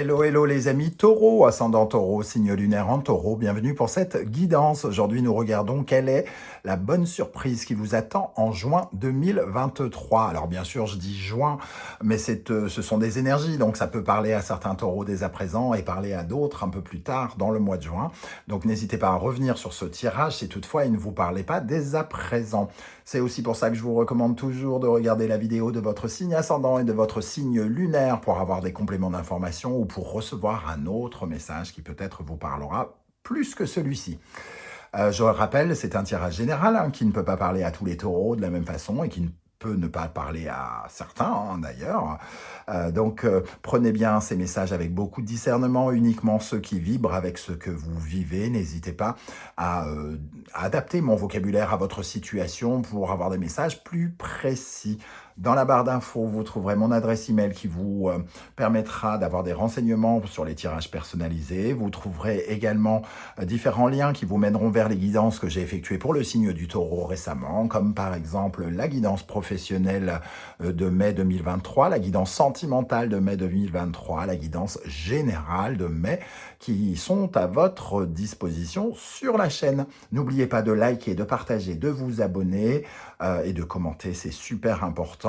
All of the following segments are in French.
Hello, hello les amis taureaux, ascendant taureau, signe lunaire en taureau, bienvenue pour cette guidance. Aujourd'hui nous regardons quelle est la bonne surprise qui vous attend en juin 2023. Alors bien sûr je dis juin, mais ce sont des énergies, donc ça peut parler à certains taureaux dès à présent et parler à d'autres un peu plus tard dans le mois de juin. Donc n'hésitez pas à revenir sur ce tirage si toutefois il ne vous parlait pas dès à présent. C'est aussi pour ça que je vous recommande toujours de regarder la vidéo de votre signe ascendant et de votre signe lunaire pour avoir des compléments d'information ou pour recevoir un autre message qui peut-être vous parlera plus que celui-ci. Je rappelle, c'est un tirage général qui ne peut pas parler à tous les taureaux de la même façon et qui ne peut ne pas parler à certains d'ailleurs. Prenez bien ces messages avec beaucoup de discernement, uniquement ceux qui vibrent avec ce que vous vivez. N'hésitez pas à adapter mon vocabulaire à votre situation pour avoir des messages plus précis. Dans la barre d'infos, vous trouverez mon adresse email qui vous permettra d'avoir des renseignements sur les tirages personnalisés. Vous trouverez également différents liens qui vous mèneront vers les guidances que j'ai effectuées pour le signe du taureau récemment, comme par exemple la guidance professionnelle de mai 2023, la guidance sentimentale de mai 2023, la guidance générale de mai, qui sont à votre disposition sur la chaîne. N'oubliez pas de liker, de partager, de vous abonner et de commenter, c'est super important.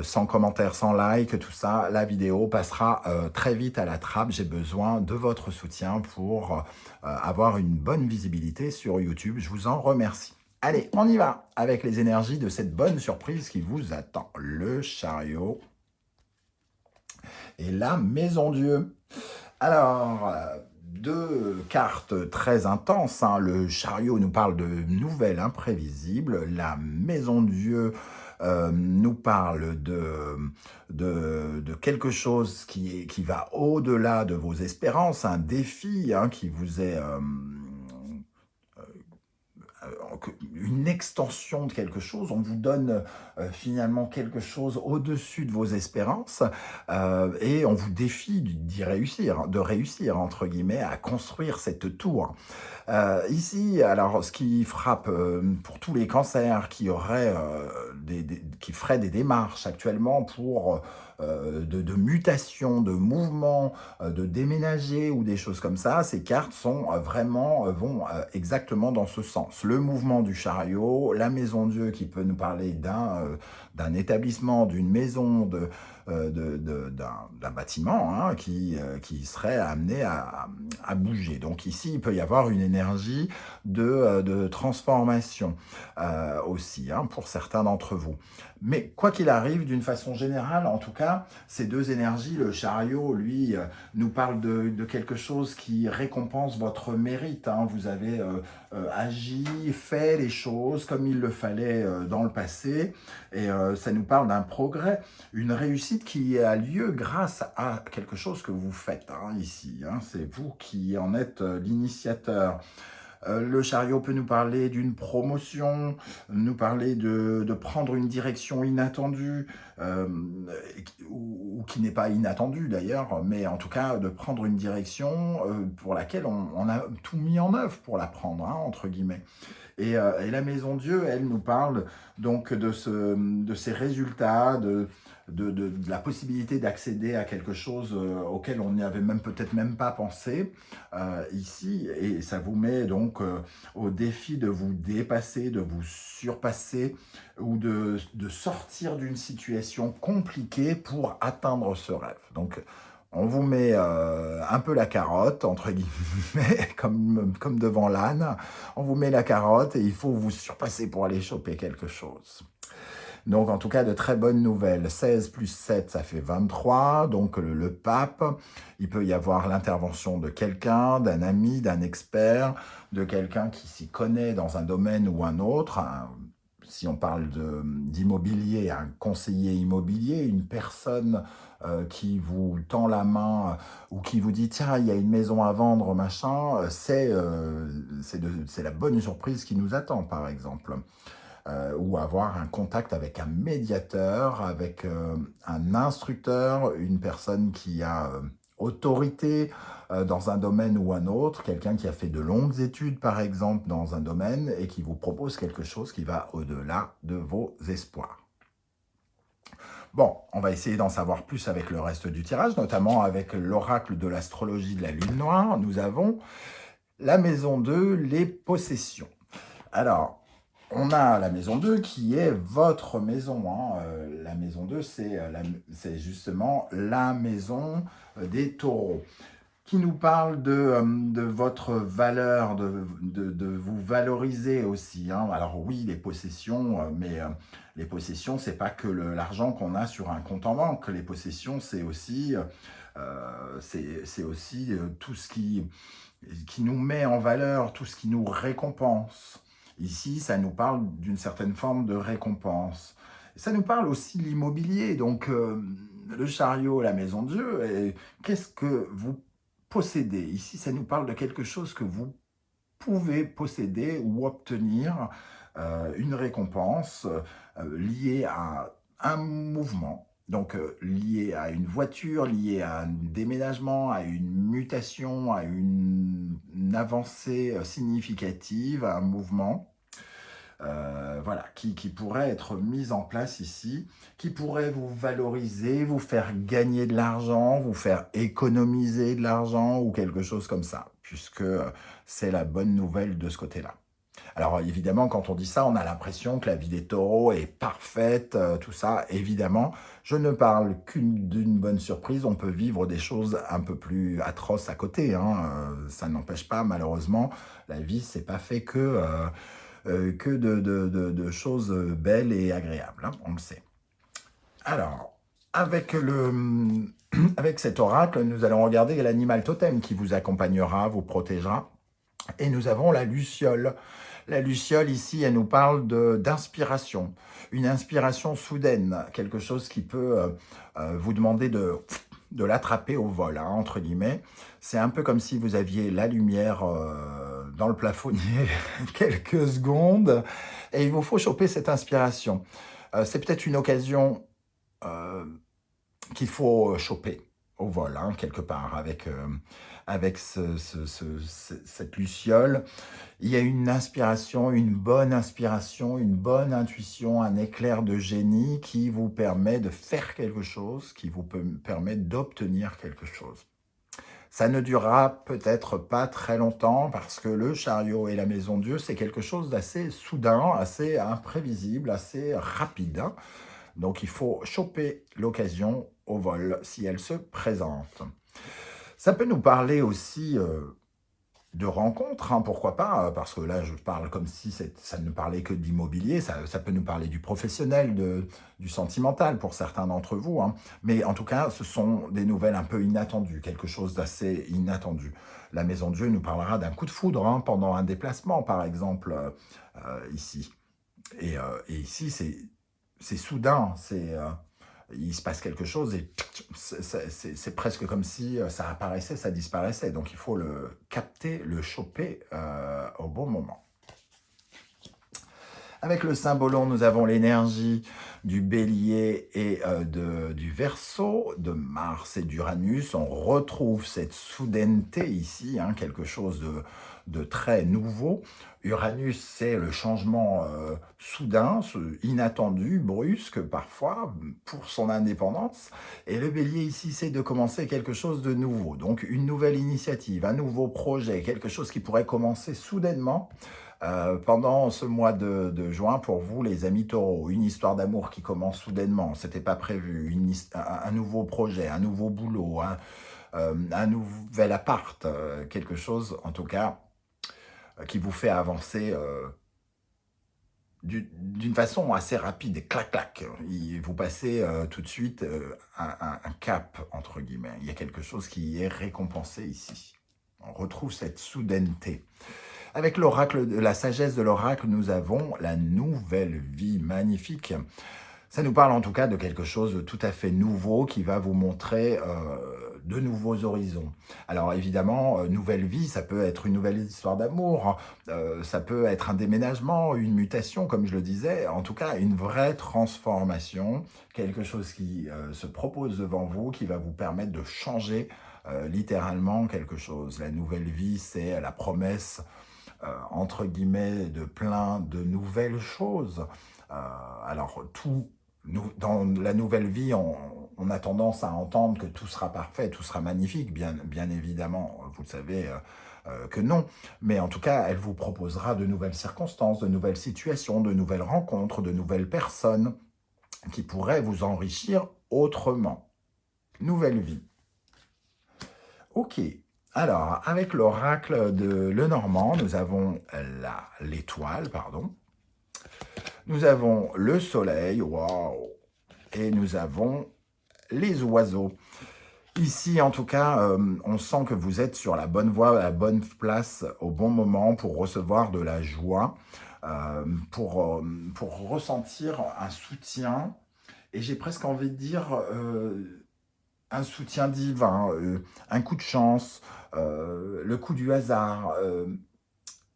Sans commentaire, sans like, tout ça, la vidéo passera très vite à la trappe. J'ai besoin de votre soutien pour avoir une bonne visibilité sur YouTube. Je vous en remercie. Allez, on y va avec les énergies de cette bonne surprise qui vous attend. Le chariot et la maison Dieu. Alors, deux cartes très intenses. Le chariot nous parle de nouvelles imprévisibles. La maison Dieu nous parle de quelque chose qui va au-delà de vos espérances, un défi qui vous est une extension de quelque chose, on vous donne finalement quelque chose au-dessus de vos espérances et on vous défie d'y réussir, de réussir entre guillemets à construire cette tour. Ici, alors ce qui frappe pour tous les cancers qui auraient qui feraient des démarches actuellement pour de mutation, de mouvement, de déménager ou des choses comme ça, ces cartes sont vont exactement dans ce sens. Le mouvement du chariot, la maison Dieu qui peut nous parler d'un établissement, d'une maison, d'un bâtiment qui serait amené à bouger. Donc ici, il peut y avoir une énergie de transformation aussi pour certains d'entre vous. Mais quoi qu'il arrive, d'une façon générale, en tout cas, ces deux énergies, le chariot, lui, nous parle de quelque chose qui récompense votre mérite. Vous avez agi, fait les choses comme il le fallait dans le passé, et ça nous parle d'un progrès, une réussite qui a lieu grâce à quelque chose que vous faites ici. C'est vous qui en êtes l'initiateur. Le chariot peut nous parler d'une promotion, nous parler de prendre une direction inattendue, ou qui n'est pas inattendue d'ailleurs, mais en tout cas de prendre une direction pour laquelle on a tout mis en œuvre pour la prendre, entre guillemets. Et la maison Dieu, elle nous parle donc de ces résultats, de la possibilité d'accéder à quelque chose auquel on n'y avait peut-être même pas pensé ici. Et ça vous met donc au défi de vous dépasser, de vous surpasser ou de sortir d'une situation compliquée pour atteindre ce rêve. Donc, on vous met un peu la carotte, entre guillemets, comme devant l'âne. On vous met la carotte et il faut vous surpasser pour aller choper quelque chose. Donc, en tout cas, de très bonnes nouvelles. 16 plus 7, ça fait 23. Donc, le pape, il peut y avoir l'intervention de quelqu'un, d'un ami, d'un expert, de quelqu'un qui s'y connaît dans un domaine ou un autre. Si on parle d'immobilier, un conseiller immobilier, une personne qui vous tend la main ou qui vous dit « Tiens, il y a une maison à vendre, machin », c'est la bonne surprise qui nous attend, par exemple. Ou avoir un contact avec un médiateur, avec un instructeur, une personne qui a autorité dans un domaine ou un autre, quelqu'un qui a fait de longues études par exemple dans un domaine et qui vous propose quelque chose qui va au-delà de vos espoirs. Bon, on va essayer d'en savoir plus avec le reste du tirage, notamment avec l'oracle de l'astrologie de la Lune Noire. Nous avons la maison 2, les possessions. Alors, on a la maison 2 qui est votre maison, hein. La maison 2, c'est justement la maison des taureaux, qui nous parle de votre valeur, de vous valoriser aussi, hein. Alors oui, les possessions, mais les possessions, c'est pas que l'argent qu'on a sur un compte en banque. Les possessions, c'est aussi tout ce qui nous met en valeur, tout ce qui nous récompense. Ici, ça nous parle d'une certaine forme de récompense. Ça nous parle aussi de l'immobilier, donc le chariot, la maison de Dieu, et qu'est-ce que vous possédez? Ici, ça nous parle de quelque chose que vous pouvez posséder ou obtenir, une récompense liée à un mouvement, donc liée à une voiture, liée à un déménagement, à une mutation, à une avancée significative, à un mouvement. Voilà, qui pourrait être mise en place ici, qui pourrait vous valoriser, vous faire gagner de l'argent, vous faire économiser de l'argent ou quelque chose comme ça, puisque c'est la bonne nouvelle de ce côté-là. Alors évidemment, quand on dit ça, on a l'impression que la vie des taureaux est parfaite, tout ça. Évidemment, je ne parle d'une bonne surprise. On peut vivre des choses un peu plus atroces à côté, hein. Ça n'empêche pas, malheureusement, la vie, c'est pas fait que de choses belles et agréables, hein, on le sait. Alors, avec cet oracle, nous allons regarder l'animal totem qui vous accompagnera, vous protégera. Et nous avons la luciole. La luciole, ici, elle nous parle d'inspiration. Une inspiration soudaine, quelque chose qui peut vous demander de l'attraper au vol, hein, entre guillemets. C'est un peu comme si vous aviez la lumière dans le plafonnier quelques secondes, et il vous faut choper cette inspiration. C'est peut-être une occasion euh, qu'il faut choper au vol, hein, quelque part, avec cette luciole. Il y a une inspiration, une bonne intuition, un éclair de génie qui vous permet de faire quelque chose, qui vous permet d'obtenir quelque chose. Ça ne durera peut-être pas très longtemps parce que le chariot et la maison de Dieu, c'est quelque chose d'assez soudain, assez imprévisible, assez rapide, hein. Donc il faut choper l'occasion au vol si elle se présente. Ça peut nous parler aussi de rencontres, hein, pourquoi pas, parce que là je parle comme si ça ne parlait que d'immobilier, ça peut nous parler du professionnel, du sentimental pour certains d'entre vous, hein. Mais en tout cas ce sont des nouvelles un peu inattendues, quelque chose d'assez inattendu. La maison de Dieu nous parlera d'un coup de foudre, hein, pendant un déplacement par exemple, ici. Et ici c'est soudain, il se passe quelque chose et c'est presque comme si ça apparaissait, ça disparaissait. Donc il faut le capter, le choper au bon moment. Avec le symbolon, nous avons l'énergie du bélier et du verseau, de Mars et d'Uranus. On retrouve cette soudaineté ici, hein, quelque chose de très nouveau. Uranus, c'est le changement soudain, inattendu, brusque parfois, pour son indépendance. Et le bélier ici, c'est de commencer quelque chose de nouveau. Donc une nouvelle initiative, un nouveau projet, quelque chose qui pourrait commencer soudainement pendant ce mois de juin pour vous, les amis taureaux. Une histoire d'amour qui commence soudainement, c'était pas prévu. Un nouveau projet, un nouveau boulot, un nouvel appart, quelque chose en tout cas qui vous fait avancer d'une façon assez rapide, et clac clac. Vous passez tout de suite un cap, entre guillemets. Il y a quelque chose qui est récompensé ici. On retrouve cette soudaineté. Avec l'oracle, la sagesse de l'oracle, nous avons la nouvelle vie magnifique. Ça nous parle en tout cas de quelque chose de tout à fait nouveau qui va vous montrer de nouveaux horizons. Alors évidemment, nouvelle vie, ça peut être une nouvelle histoire d'amour, ça peut être un déménagement, une mutation, comme je le disais, en tout cas une vraie transformation, quelque chose qui se propose devant vous, qui va vous permettre de changer littéralement quelque chose. La nouvelle vie, c'est la promesse entre guillemets, de plein de nouvelles choses. Alors, tout Dans la nouvelle vie, on a tendance à entendre que tout sera parfait, tout sera magnifique. Bien évidemment, vous le savez que non. Mais en tout cas, elle vous proposera de nouvelles circonstances, de nouvelles situations, de nouvelles rencontres, de nouvelles personnes qui pourraient vous enrichir autrement. Nouvelle vie. Ok. Alors, avec l'oracle de Lenormand, nous avons l'étoile, pardon. Nous avons le soleil, waouh, et nous avons les oiseaux. Ici, en tout cas, on sent que vous êtes sur la bonne voie, à la bonne place, au bon moment pour recevoir de la joie, pour ressentir un soutien, et j'ai presque envie de dire un soutien divin, un coup de chance, le coup du hasard,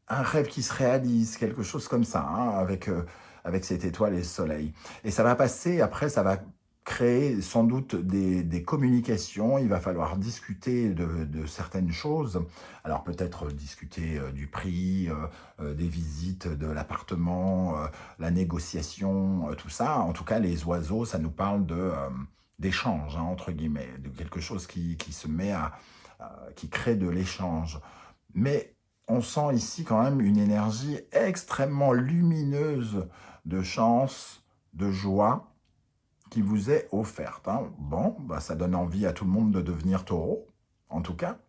un rêve qui se réalise, quelque chose comme ça, hein, avec cette étoile et ce soleil. Et ça va passer, après, ça va créer sans doute des communications, il va falloir discuter de certaines choses, alors peut-être discuter du prix, des visites de l'appartement, la négociation, tout ça. En tout cas, les oiseaux, ça nous parle d'échange, hein, entre guillemets, de quelque chose qui se met qui crée de l'échange. Mais on sent ici quand même une énergie extrêmement lumineuse de chance, de joie qui vous est offerte, hein. Bon, bah, ça donne envie à tout le monde de devenir taureau, en tout cas.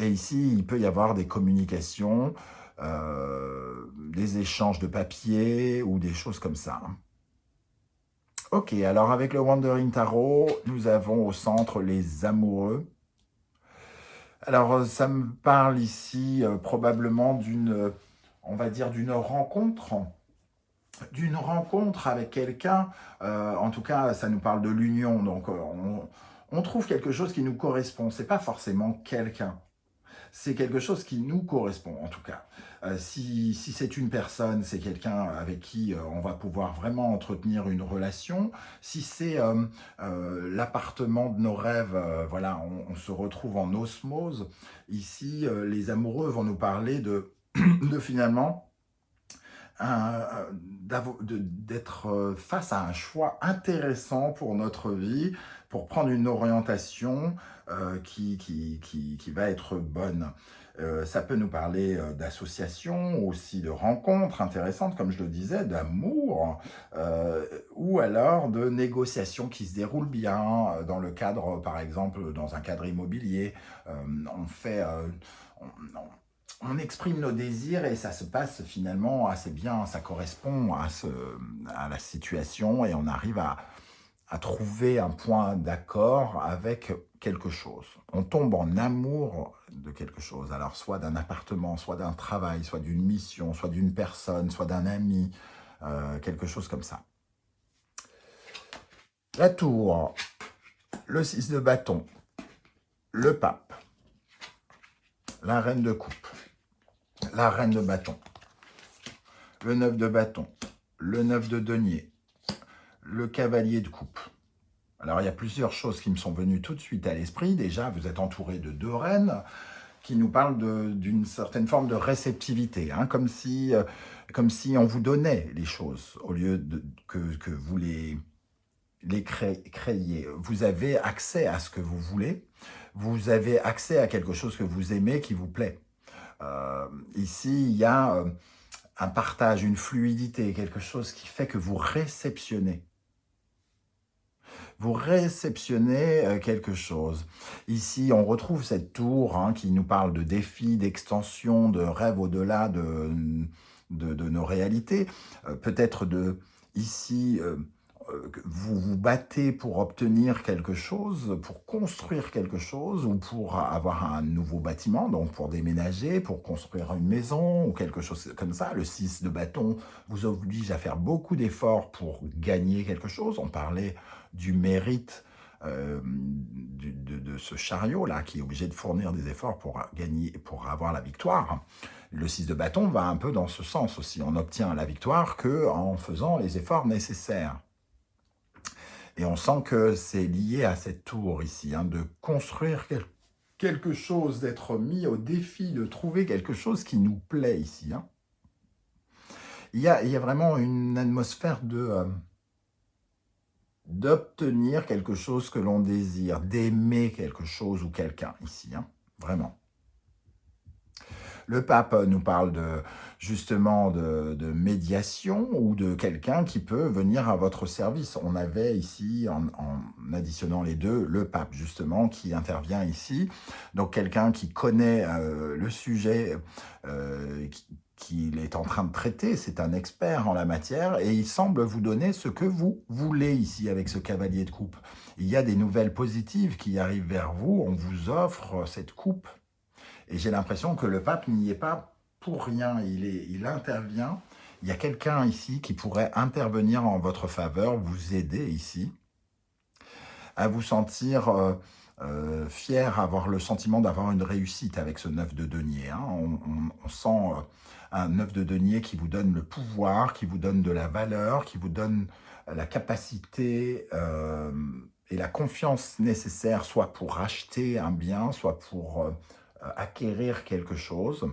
Et ici, il peut y avoir des communications, des échanges de papier ou des choses comme ça, hein. Ok, alors avec le Wandering Tarot, nous avons au centre les amoureux. Alors, ça me parle ici probablement on va dire, d'une rencontre avec quelqu'un. En tout cas, ça nous parle de l'union. Donc, on trouve quelque chose qui nous correspond. C'est pas forcément quelqu'un. C'est quelque chose qui nous correspond, en tout cas. Si c'est une personne, c'est quelqu'un avec qui on va pouvoir vraiment entretenir une relation. Si c'est l'appartement de nos rêves, voilà, on se retrouve en osmose. Ici, les amoureux vont nous parler de finalement d'être face à un choix intéressant pour notre vie, pour prendre une orientation qui va être bonne. Ça peut nous parler d'associations, aussi de rencontres intéressantes, comme je le disais, d'amour, ou alors de négociations qui se déroulent bien dans le cadre, par exemple, dans un cadre immobilier. On fait... on, on exprime nos désirs et ça se passe finalement assez bien, ça correspond à la situation et on arrive à trouver un point d'accord avec quelque chose. On tombe en amour de quelque chose, alors soit d'un appartement, soit d'un travail, soit d'une mission, soit d'une personne, soit d'un ami, quelque chose comme ça. La tour, le 6 de bâton, le pape, la reine de coupe, la reine de bâton, le 9 de bâton, le 9 de denier, le cavalier de coupe. Alors, il y a plusieurs choses qui me sont venues tout de suite à l'esprit. Déjà, vous êtes entouré de deux reines qui nous parlent d'une certaine forme de réceptivité, hein, comme si on vous donnait les choses au lieu que vous les créiez. Vous avez accès à ce que vous voulez, vous avez accès à quelque chose que vous aimez, qui vous plaît. Ici, il y a un partage, une fluidité, quelque chose qui fait que vous réceptionnez. Vous réceptionnez quelque chose. Ici, on retrouve cette tour hein, qui nous parle de défis, d'extension, de rêves au-delà de nos réalités. Peut-être ici, vous vous battez pour obtenir quelque chose, pour construire quelque chose ou pour avoir un nouveau bâtiment, donc pour déménager, pour construire une maison ou quelque chose comme ça. Le 6 de bâton vous oblige à faire beaucoup d'efforts pour gagner quelque chose. On parlait du mérite de ce chariot-là qui est obligé de fournir des efforts pour gagner, pour avoir la victoire. Le 6 de bâton va un peu dans ce sens aussi. On obtient la victoire qu'en faisant les efforts nécessaires. Et on sent que c'est lié à cette tour ici, hein, de construire quelque chose, d'être mis au défi, de trouver quelque chose qui nous plaît ici. Hein. Il y a vraiment une atmosphère d'obtenir quelque chose que l'on désire, d'aimer quelque chose ou quelqu'un ici, hein, vraiment. Le pape nous parle justement de médiation ou de quelqu'un qui peut venir à votre service. On avait ici, en additionnant les deux, le pape justement qui intervient ici. Donc quelqu'un qui connaît le sujet qu'il est en train de traiter, c'est un expert en la matière et il semble vous donner ce que vous voulez ici avec ce cavalier de coupe. Il y a des nouvelles positives qui arrivent vers vous, on vous offre cette coupe. Et j'ai l'impression que le pape n'y est pas pour rien, il intervient. Il y a quelqu'un ici qui pourrait intervenir en votre faveur, vous aider ici, à vous sentir fier, avoir le sentiment d'avoir une réussite avec ce 9 de denier. Hein. On sent un 9 de denier qui vous donne le pouvoir, qui vous donne de la valeur, qui vous donne la capacité et la confiance nécessaire, soit pour acheter un bien, soit pour acquérir quelque chose,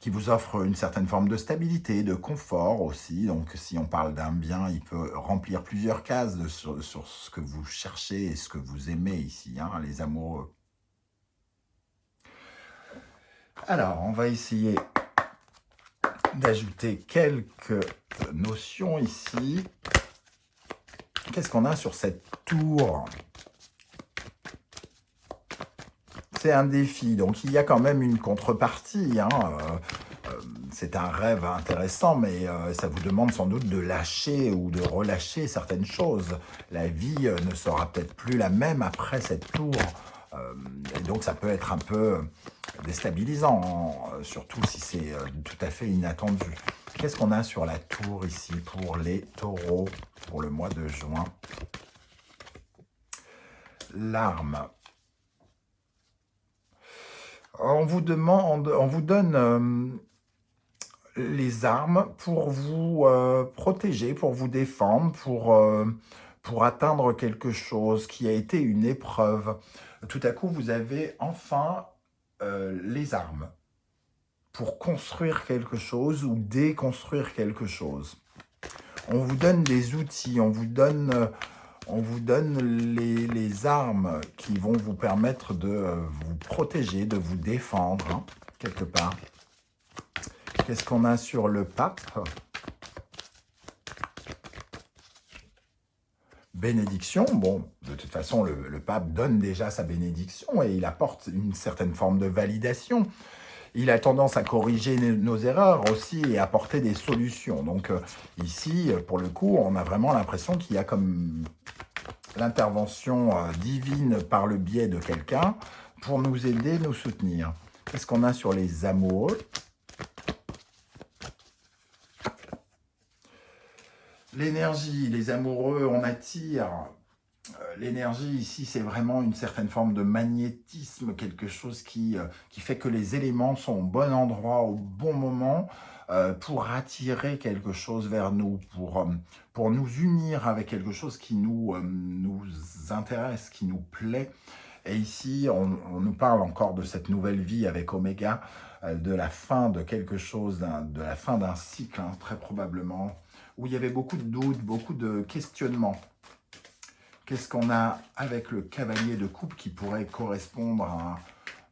qui vous offre une certaine forme de stabilité, de confort aussi. Donc si on parle d'un bien, il peut remplir plusieurs cases sur ce que vous cherchez et ce que vous aimez ici, hein, les amoureux. Alors, on va essayer d'ajouter quelques notions ici. Qu'est-ce qu'on a sur cette tour ? C'est un défi, donc il y a quand même une contrepartie. Hein. C'est un rêve intéressant, mais ça vous demande sans doute de lâcher ou de relâcher certaines choses. La vie ne sera peut-être plus la même après cette tour. Et donc ça peut être un peu déstabilisant, surtout si c'est tout à fait inattendu. Qu'est-ce qu'on a sur la tour ici pour les taureaux pour le mois de juin? L'arme. On vous donne les armes pour vous protéger, pour vous défendre, pour atteindre quelque chose qui a été une épreuve. Tout à coup, vous avez enfin les armes pour construire quelque chose ou déconstruire quelque chose. On vous donne des outils, on vous donne les armes qui vont vous permettre de vous protéger, de vous défendre, hein, quelque part. Qu'est-ce qu'on a sur le pape? Bénédiction. Bon, de toute façon, le pape donne déjà sa bénédiction et il apporte une certaine forme de validation. Il a tendance à corriger nos erreurs aussi et apporter des solutions. Donc ici, pour le coup, on a vraiment l'impression qu'il y a comme l'intervention divine par le biais de quelqu'un pour nous aider, nous soutenir. Qu'est-ce qu'on a sur les amoureux? L'énergie, les amoureux, on attire. L'énergie ici, c'est vraiment une certaine forme de magnétisme, quelque chose qui fait que les éléments sont au bon endroit, au bon moment, pour attirer quelque chose vers nous, pour nous unir avec quelque chose qui nous intéresse, qui nous plaît. Et ici, on nous parle encore de cette nouvelle vie avec Oméga, de la fin de quelque chose, de la fin d'un cycle, hein, très probablement, où il y avait beaucoup de doutes, beaucoup de questionnements. Qu'est-ce qu'on a avec le cavalier de coupe qui pourrait correspondre à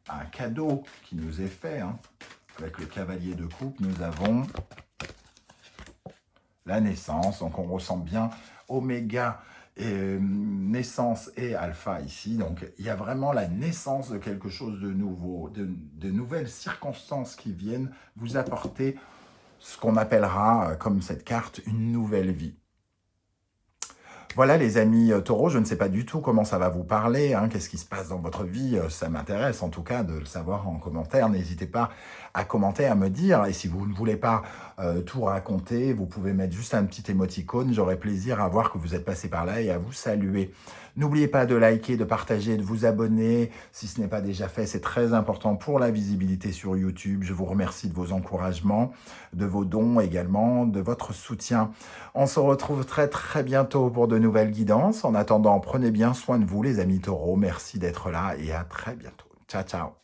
un cadeau qui nous est fait, hein. Avec le cavalier de coupe, nous avons la naissance. Donc, on ressent bien Oméga, et, naissance et alpha ici. Donc, il y a vraiment la naissance de quelque chose de nouveau, de nouvelles circonstances qui viennent vous apporter ce qu'on appellera, comme cette carte, une nouvelle vie. Voilà les amis taureaux, je ne sais pas du tout comment ça va vous parler, hein, qu'est-ce qui se passe dans votre vie, ça m'intéresse en tout cas de le savoir en commentaire, n'hésitez pas à commenter, à me dire, et si vous ne voulez pas tout raconter, vous pouvez mettre juste un petit émoticône, j'aurai plaisir à voir que vous êtes passé par là et à vous saluer. N'oubliez pas de liker, de partager, de vous abonner, si ce n'est pas déjà fait, c'est très important pour la visibilité sur YouTube. Je vous remercie de vos encouragements, de vos dons également, de votre soutien. On se retrouve très très bientôt pour de nouvelles guidances. En attendant, prenez bien soin de vous les amis taureaux. Merci d'être là et à très bientôt. Ciao, ciao.